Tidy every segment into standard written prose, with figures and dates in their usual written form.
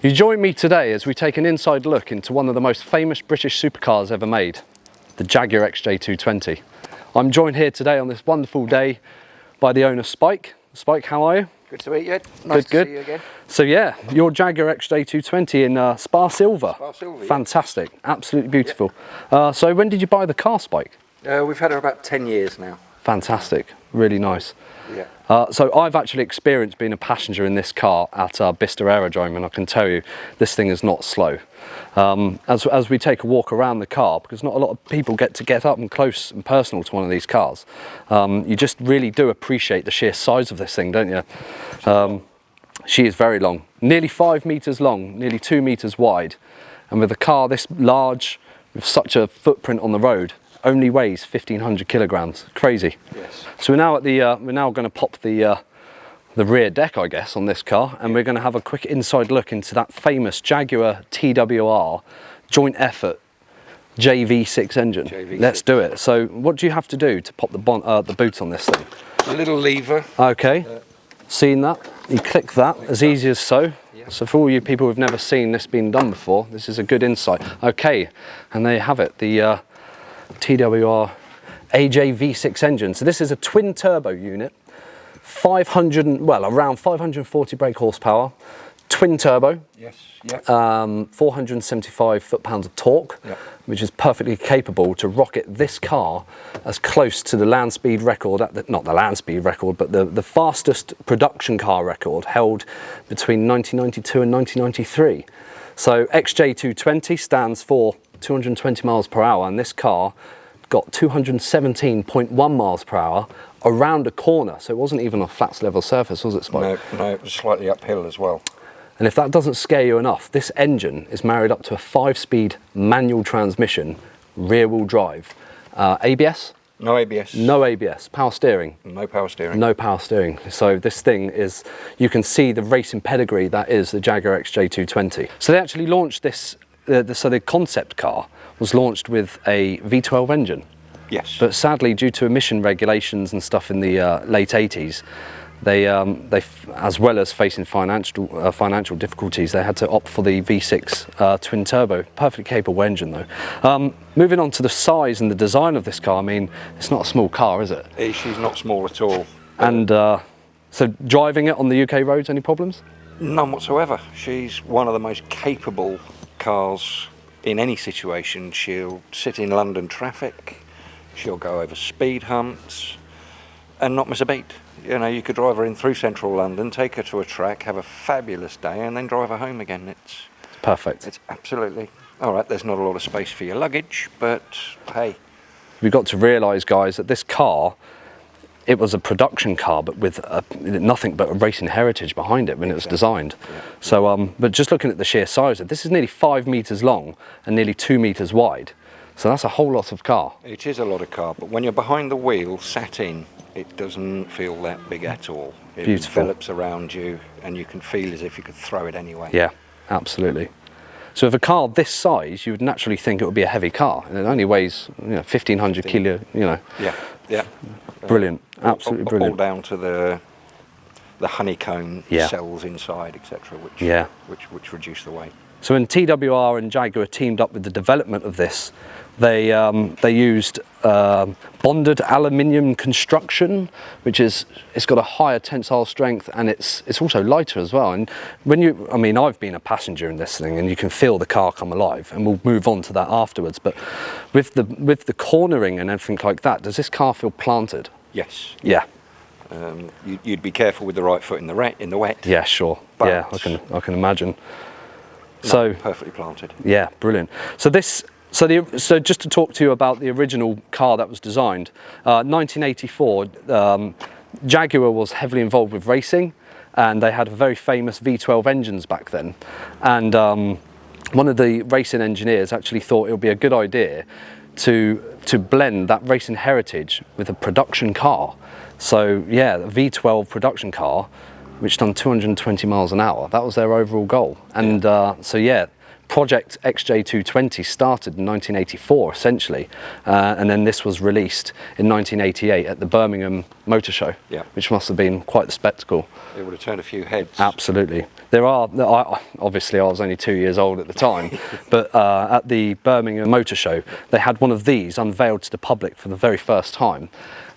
You join me today as we take an inside look into one of the most famous British supercars ever made, the Jaguar XJ220. I'm joined here today on this wonderful day by the owner Spike. Spike, how are you? Good to meet you. Nice to see you again. So yeah, your Jaguar XJ220 in Spa Silver. Spa Silver, yeah. Fantastic, absolutely beautiful. So when did you buy the car, Spike? We've had her about 10 years now. Fantastic, really nice. Yeah. So I've actually experienced being a passenger in this car at Bicester Aerodrome, and I can tell you this thing is not slow. As we take a walk around the car, because not a lot of people get to get up and close and personal to one of these cars, you just really do appreciate the sheer size of this thing, don't you? She is very long, nearly 5 meters long, nearly 2 meters wide, and with a car this large, with such a footprint on the road, only weighs 1,500 kilograms. Crazy. Yes. So we're now at the we're now going to pop the rear deck, I guess, on this car, and we're going to have a quick inside look into that famous Jaguar TWR joint effort JV6 engine. JV6. Let's do it. So what do you have to do to pop the boot on this thing? A little lever. Okay. Seen that? You click that as easy as so. Yeah. So for all you people who've never seen this being done before, this is a good insight. Okay, and there you have it. The TWR AJ-V6 engine. So this is a twin turbo unit, around 540 brake horsepower, twin turbo. Yes. Yeah. 475 foot-pounds of torque, Yeah. which is perfectly capable to rocket this car as close to the land speed record, not the land speed record, but the fastest production car record held between 1992 and 1993. So XJ220 stands for 220 miles per hour, and this car got 217.1 miles per hour around a corner. So it wasn't even a flat level surface, was it, Spike? No, it was slightly uphill as well. And if that doesn't scare you enough, this engine is married up to a 5-speed manual transmission, rear-wheel drive. ABS? No ABS. No ABS. Power steering? No power steering. No power steering. So this thing is, you can see the racing pedigree that is the Jaguar XJ220. So they actually launched this, so the concept car was launched with a V12 engine. Yes. But sadly, due to emission regulations and stuff in the late 80s, they as well as facing financial difficulties, they had to opt for the V6 twin turbo. Perfectly capable engine though. Moving on to the size and the design of this car, I mean, it's not a small car, is it? She's not small at all. And so driving it on the UK roads, any problems? None whatsoever. She's one of the most capable cars in any situation. She'll sit in London traffic, she'll go over speed humps and not miss a beat. You know, you could drive her in through central London, take her to a track, have a fabulous day, and then drive her home again. It's perfect. It's absolutely all right. There's not a lot of space for your luggage, but hey, we've got to realise, guys, that this car, it was a production car, but with nothing but a racing heritage behind it when it was designed. Yeah. So, but just looking at the sheer size of this, is nearly 5 meters long and nearly 2 meters wide. So that's a whole lot of car. It is a lot of car, but when you're behind the wheel, sat in, it doesn't feel that big at all. It Beautiful. Envelops around you, and you can feel as if you could throw it anyway. Yeah, absolutely. So with a car this size, you would naturally think it would be a heavy car, and it only weighs 1,500 kilo. Yeah. Brilliant, absolutely brilliant. All down to the honeycomb cells inside, etc., which reduce the weight. So when TWR and Jaguar teamed up with the development of this, they used bonded aluminium construction, which it's got a higher tensile strength, and it's also lighter as well. And I've been a passenger in this thing, and you can feel the car come alive, and we'll move on to that afterwards. But with the cornering and everything like that, does this car feel planted? Yes. Yeah. You'd be careful with the right foot in the wet. Yeah, sure. But yeah, I can imagine. No, So perfectly planted. Yeah, brilliant. So just to talk to you about the original car that was designed, 1984, Jaguar was heavily involved with racing, and they had very famous V12 engines back then. And one of the racing engineers actually thought it would be a good idea to blend that racing heritage with a production car. So yeah, the V12 production car, which done 220 miles an hour. That was their overall goal. And so yeah, Project XJ220 started in 1984, essentially, and then this was released in 1988 at the Birmingham Motor Show, which must have been quite the spectacle. It would have turned a few heads. Absolutely. Obviously I was only 2 years old at the time, but at the Birmingham Motor Show, they had one of these unveiled to the public for the very first time.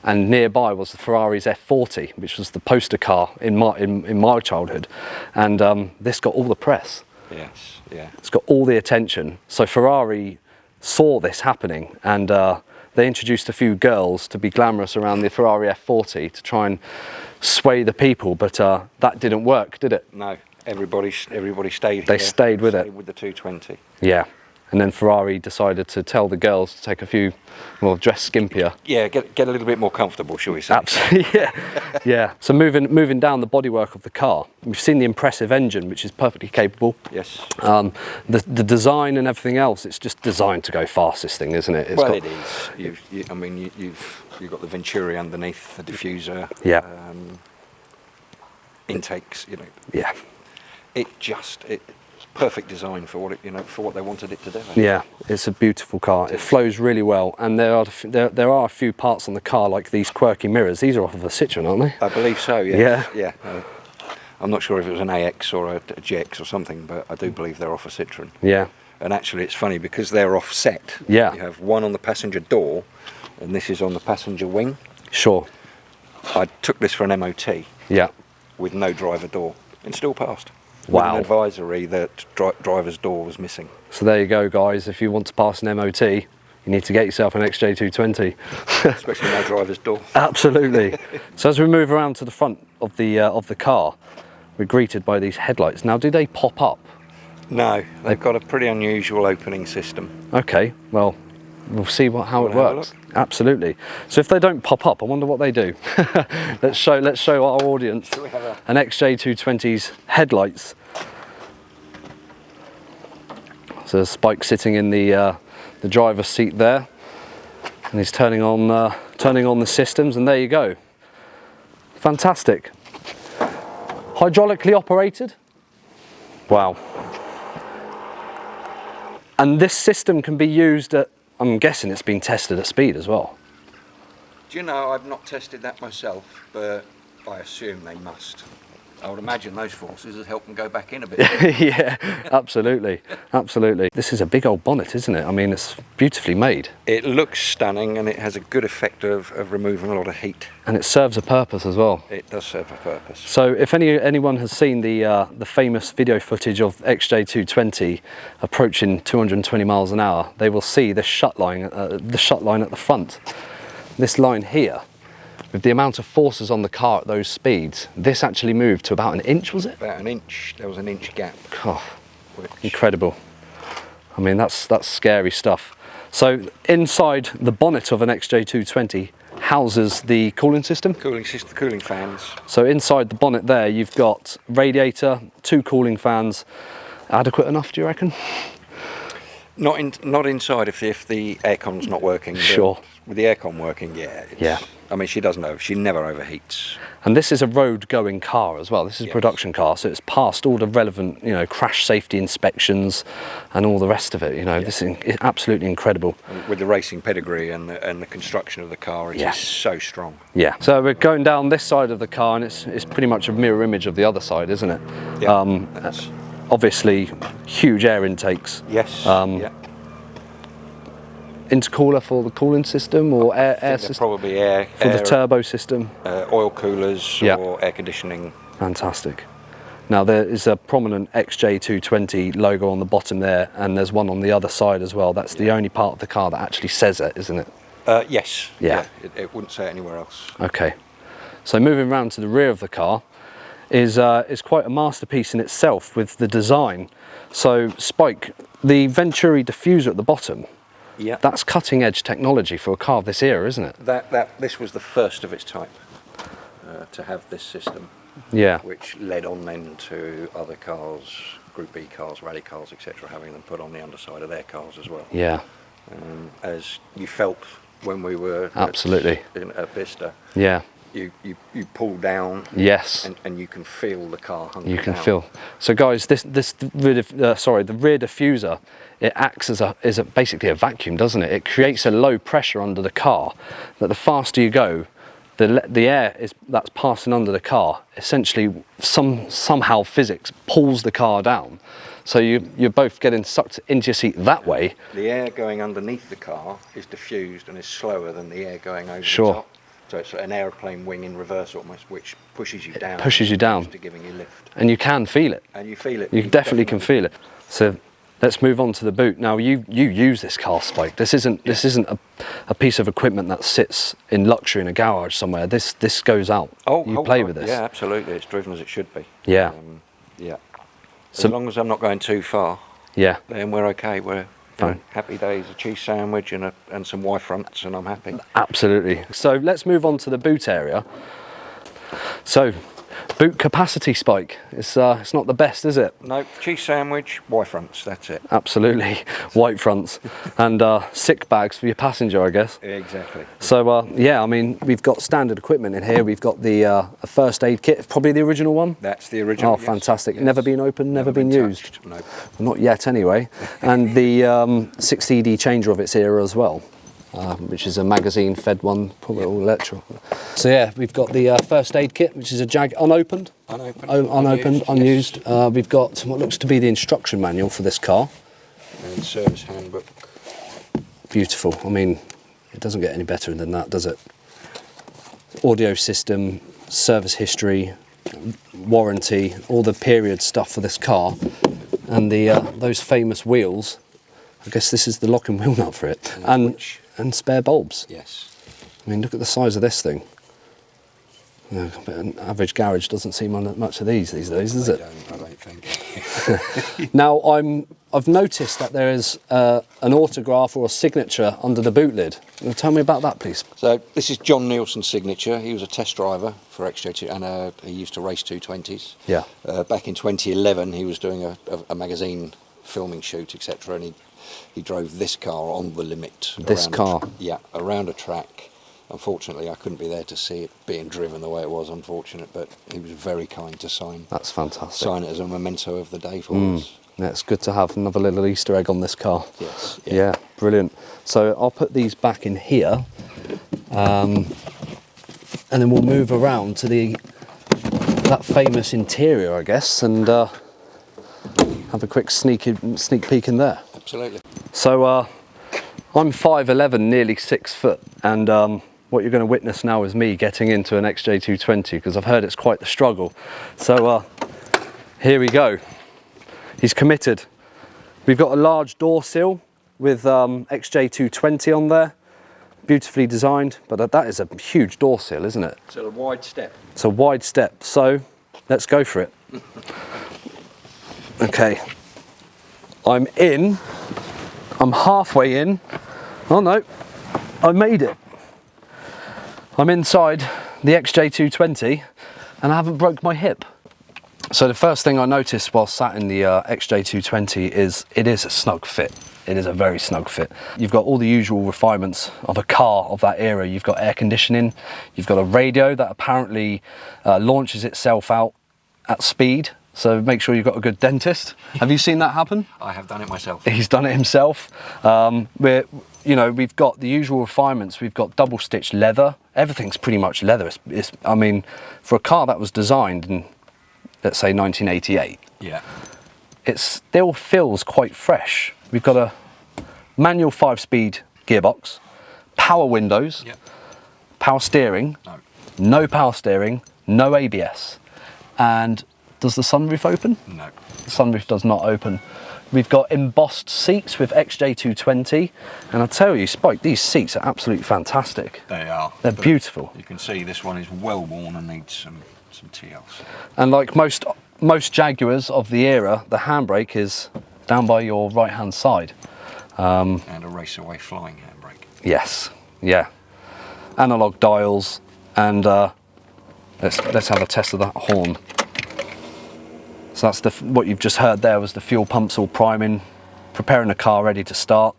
And nearby was the Ferrari's F40, which was the poster car in my childhood. And this got all the press. Yes, yeah. It's got all the attention. So Ferrari saw this happening, and they introduced a few girls to be glamorous around the Ferrari F40 to try and sway the people, but that didn't work, did it? No, everybody stayed. They stayed with it. With the 220. Yeah. And then Ferrari decided to tell the girls to take a few, well, dress skimpier. Yeah, get a little bit more comfortable, shall we say? Absolutely, yeah. Yeah. So moving down the bodywork of the car, we've seen the impressive engine, which is perfectly capable. Yes. The design and everything else, it's just designed to go fast, this thing, isn't it? It is. You've got the Venturi underneath, the diffuser. Yeah. Intakes, Yeah. It's perfect design for what they wanted it to do. Yeah, it's a beautiful car. It flows really well, and there are a few parts on the car, like these quirky mirrors. These are off of a Citroen, aren't they? I believe so. Yes. Yeah. Yeah. I'm not sure if it was an AX or a GX or something, but I do believe they're off a Citroen. Yeah. And actually, it's funny because they're offset. Yeah. You have one on the passenger door, and this is on the passenger wing. Sure. I took this for an MOT. Yeah. With no driver door, and still passed. Wow. With an advisory that driver's door was missing. So there you go, guys. If you want to pass an MOT, you need to get yourself an XJ220. Especially no driver's door. Absolutely. So as we move around to the front of the car, we're greeted by these headlights. Now, do they pop up? No, they've got a pretty unusual opening system. Okay, well, we'll see how it works. Absolutely. So if they don't pop up, I wonder what they do. let's show our audience an XJ220's headlights. So there's Spike sitting in the driver's seat there, and he's turning on the systems, and there you go. Fantastic. Hydraulically operated. Wow. And this system can be used at, I'm guessing it's been tested at speed as well. Do you know, I've not tested that myself, but I assume they must. I would imagine those forces would help them go back in a bit. Yeah, absolutely, absolutely. This is a big old bonnet, isn't it? I mean, it's beautifully made. It looks stunning, and it has a good effect of removing a lot of heat. And it serves a purpose as well. It does serve a purpose. So if anyone has seen the famous video footage of XJ220 approaching 220 miles an hour, they will see this shut line at the front. This line here, with the amount of forces on the car at those speeds, this actually moved to about an inch, was it? About an inch. There was an inch gap. Oh, incredible. I mean, that's scary stuff. So inside the bonnet of an XJ220 houses the cooling system. Cooling system, cooling fans. So inside the bonnet there, you've got radiator, 2 cooling fans. Adequate enough, do you reckon? Not inside if the aircon's not working. Sure. With the aircon working, yeah. Yeah. I mean, she never overheats. And this is a road-going car as well. This is a Yes. production car, so it's passed all the relevant, crash safety inspections and all the rest of it. This is absolutely incredible. And with the racing pedigree and the construction of the car, it is so strong. Yeah. So we're going down this side of the car, and it's pretty much a mirror image of the other side, isn't it? Yeah. Obviously, huge air intakes. Yes. Yeah. Intercooler for the cooling system, or air system? Probably air for the turbo system. Oil coolers or air conditioning. Fantastic. Now there is a prominent XJ220 logo on the bottom there, and there's one on the other side as well. That's the only part of the car that actually says it, isn't it? Yes. Yeah. It wouldn't say it anywhere else. Okay. So moving around to the rear of the car is quite a masterpiece in itself with the design. So Spike, the Venturi diffuser at the bottom. Yeah. That's cutting edge technology for a car of this era, isn't it? This was the first of its type to have this system. Yeah. Which led on then to other cars, Group B cars, rally cars, etc., having them put on the underside of their cars as well. Yeah. As you felt when we were absolutely at Vista. Yeah. you pull down. Yes. And you can feel the car hunkered You can down. feel. So guys, the rear diffuser, it acts as basically a vacuum, doesn't it? It creates a low pressure under the car, that the faster you go, the air that's passing under the car, essentially somehow physics pulls the car down. So you're both getting sucked into your seat that way. The air going underneath the car is diffused and is slower than the air going over Sure. the top. So it's an airplane wing in reverse almost, which pushes you down. Pushes you down. To giving you lift. And you can feel it. And you feel it. You definitely can feel it. So let's move on to the boot. Now you use this car, Spike. This isn't a piece of equipment that sits in luxury in a garage somewhere. This goes out. You play with this. Yeah, absolutely. It's driven as it should be. Yeah. Yeah. So- As long as I'm not going too far, Yeah. then we're okay. We're Fine. happy days. A cheese sandwich and some Y fronts, and I'm happy. Absolutely. So let's move on to the boot area. So boot capacity, Spike. It's not the best, is it? No, cheese sandwich, Y fronts. That's it. Absolutely. White fronts and sick bags for your passenger, I guess. Exactly. So yeah, I mean, we've got standard equipment in here. We've got the a first aid kit, probably the original one. That's the original. Oh, fantastic. Yes. Never been opened, never been used. touched. No. Not yet anyway. And the 6ED changer of its era as well, which is a magazine fed one, probably all electric. So yeah, we've got the first aid kit, which is a unopened. Unopened. Unused. Yes. We've got what looks to be the instruction manual for this car. And service handbook. Beautiful. I mean, it doesn't get any better than that, does it? Audio system, service history, warranty, all the period stuff for this car, and the those famous wheels. I guess this is the lock and wheel nut for it, and spare bulbs. Yes. I mean, look at the size of this thing. An average garage doesn't seem on much of these days, does it? I don't think. Now, I've noticed that there is an autograph or a signature under the boot lid. Tell me about that, please. So this is John Nielsen's signature. He was a test driver for XJ2 and he used to race 220s. Yeah. Back in 2011, he was doing a magazine filming shoot, etc. And he drove this car on the limit. This car? Around a track. Unfortunately, I couldn't be there to see it being driven the way it was, unfortunate, but he was very kind to sign That's fantastic. it as a memento of the day for us. Yeah, it's good to have another little Easter egg on this car. Yes. Yeah, brilliant. So I'll put these back in here, and then we'll move around to that famous interior, I guess, and have a quick sneak peek in there. Absolutely. So I'm 5'11", nearly 6 foot, and what you're going to witness now is me getting into an XJ220 because I've heard it's quite the struggle. So here we go. He's committed. We've got a large door sill with XJ220 on there, beautifully designed, but that is a huge door sill, isn't it? It's a wide step. It's a wide step, so let's go for it. Okay, I'm in, I'm halfway in. Oh no, I made it. I'm inside the XJ220 and I haven't broke my hip. So the first thing I noticed while sat in the XJ220 is it is a snug fit. It is a very snug fit. You've got all the usual refinements of a car of that era. You've got air conditioning, you've got a radio that apparently launches itself out at speed. So make sure you've got a good dentist. Have you seen that happen? I have done it myself. He's done it himself. We've got the usual refinements. We've got double stitched leather. Everything's pretty much leather. I mean, for a car that was designed in, let's say, 1988, Yeah. it still feels quite fresh. We've got a manual 5-speed gearbox, power windows, Yep. power steering, no power steering, no ABS. And does the sunroof open? No. The sunroof does not open. We've got embossed seats with XJ220, and I tell you, Spike, these seats are absolutely fantastic. They are. They're beautiful. You can see this one is well worn and needs some TLC. And like most Jaguars of the era, the handbrake is down by your right-hand side. And a race-away flying handbrake. Yes, yeah. Analog dials, and let's have a test of that horn. So that's what you've just heard there was the fuel pumps all priming, preparing the car ready to start.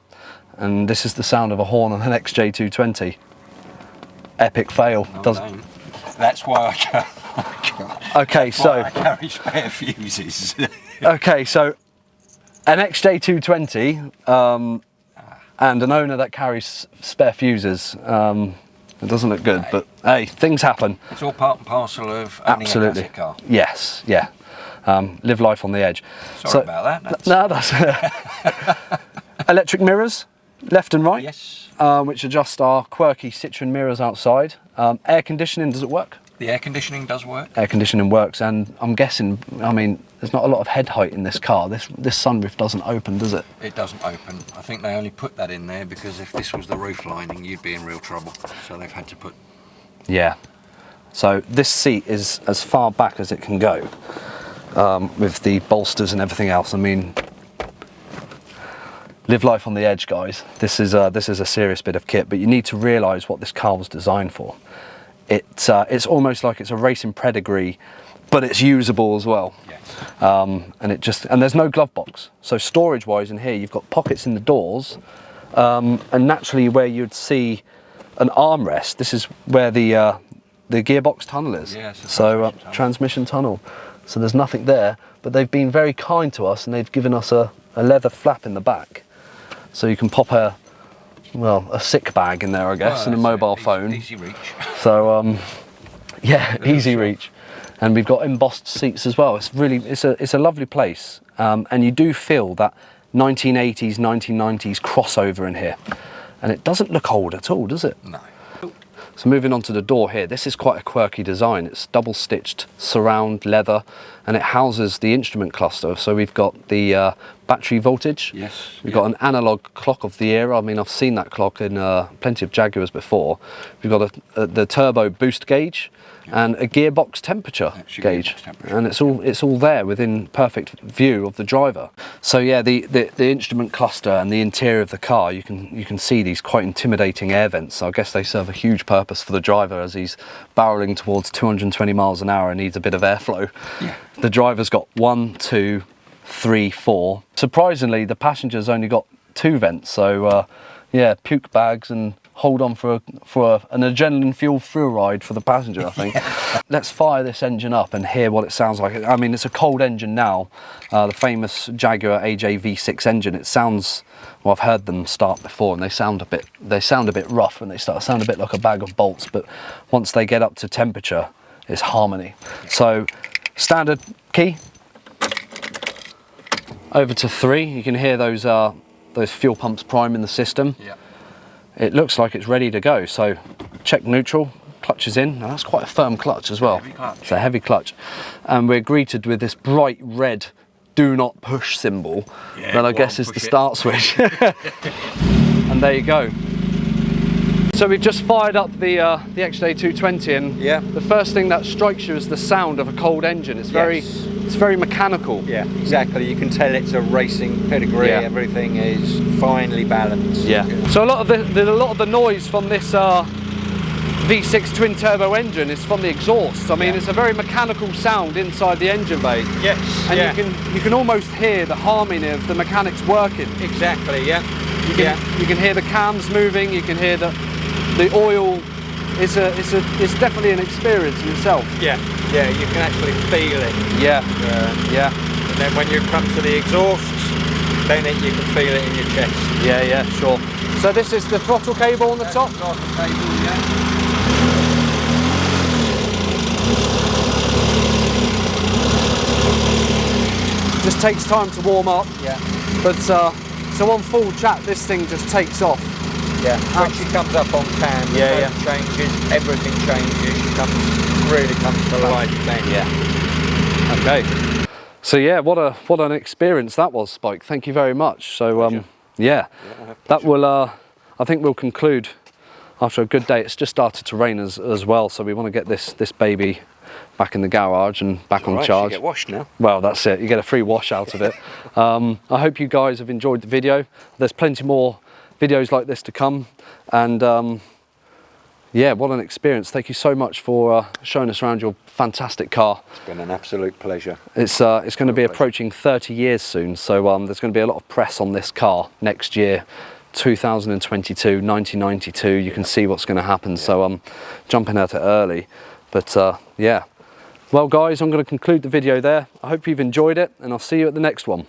And this is the sound of a horn on an XJ220. Epic fail. That's why I carry, Okay, so I carry spare fuses. okay, so an XJ220 and an owner that carries spare fuses. It doesn't look good, but hey, things happen. It's all part and parcel of owning a classic car. Yes, yeah. Live life on the edge. Sorry about that. No, that's electric mirrors, left and right. Yes. Which adjust our quirky Citroen mirrors outside. Air conditioning, does it work? The air conditioning does work. Air conditioning works, and I'm guessing, I mean, there's not a lot of head height in this car. This sunroof doesn't open, does it? It doesn't open. I think they only put that in there because if this was the roof lining, you'd be in real trouble. So they've had to put... Yeah. So this seat is as far back as it can go, with the bolsters and everything else. I mean, live life on the edge, guys. This is a serious bit of kit, but you need to realise what this car was designed for. It's almost like it's a racing pedigree, but it's usable as well. Yes. And there's no glove box. So storage wise in here, you've got pockets in the doors, and naturally where you'd see an armrest, this is where the gearbox tunnel is. Yeah, it's a so transmission tunnel. So there's nothing there, but they've been very kind to us and they've given us a leather flap in the back. So you can pop a sick bag in there, I guess, and a mobile phone. Easy reach. So, yeah, easy reach. And we've got embossed seats as well. It's really, it's a lovely place. And you do feel that 1980s, 1990s crossover in here. And it doesn't look old at all, does it? No. So moving on to the door here, this is quite a quirky design. It's double stitched surround leather, and it houses the instrument cluster. So we've got the battery voltage. Yes. We've got an analog clock of the era. I mean, I've seen that clock in plenty of Jaguars before. We've got the turbo boost gauge and a gearbox temperature gauge, and it's all there within perfect view of the driver. So yeah, the instrument cluster and the interior of the car, you can see these quite intimidating air vents. So I guess they serve a huge purpose for the driver as he's barreling towards 220 miles an hour and needs a bit of airflow. Yeah. The driver's got 1, 2, 3, 4. Surprisingly, the passenger's only got 2 vents. So yeah, puke bags and hold on for an adrenaline fuel thrill ride for the passenger, I think. Yeah. Let's fire this engine up and hear what it sounds like. I mean, it's a cold engine now, the famous Jaguar XJ220 engine. It sounds, well, I've heard them start before, and they sound a bit rough when they start. They sound a bit like a bag of bolts, but once they get up to temperature, it's harmony. So, standard key, over to 3. You can hear those fuel pumps priming the system. Yeah. It looks like it's ready to go, so check neutral, clutch is in. Now that's quite a firm clutch as well. It's a heavy clutch. And we're greeted with this bright red do not push symbol that I guess is the start switch. And there you go. So we've just fired up the XJ220, and the first thing that strikes you is the sound of a cold engine. It's very mechanical. Yeah, exactly. You can tell it's a racing pedigree. Yeah. Everything is finely balanced. Yeah. So a lot of the noise from this V6 twin turbo engine is from the exhaust. I mean, it's a very mechanical sound inside the engine bay. Yes. And you can almost hear the harmony of the mechanics working. Exactly. Yeah. You can hear the cams moving. You can hear the oil. It's definitely an experience in itself. Yeah, yeah, you can actually feel it. Yeah, yeah. And then when you come to the exhausts, then you can feel it in your chest. Yeah, yeah, sure. So this is the throttle cable on the top? Throttle cable, yeah. Just takes time to warm up. Yeah. But so on full chat, this thing just takes off. Yeah, when she comes up on cam, the frame changes, everything changes, really comes to life then. Yeah. Okay. So yeah, what an experience that was, Spike. Thank you very much. So yeah, that will I think we'll conclude after a good day. It's just started to rain as well, so we want to get this baby back in the garage and back on charge. You get washed now. Well, that's it. You get a free wash out of it. I hope you guys have enjoyed the video. There's plenty more videos like this to come, and yeah, what an experience. Thank you so much for showing us around your fantastic car. It's been an absolute pleasure. It's going to be approaching 30 years soon, so there's going to be a lot of press on this car next year, 2022, 1992. You can see what's going to happen, so I'm jumping at it early. But yeah, well guys, I'm going to conclude the video there. I hope you've enjoyed it, and I'll see you at the next one.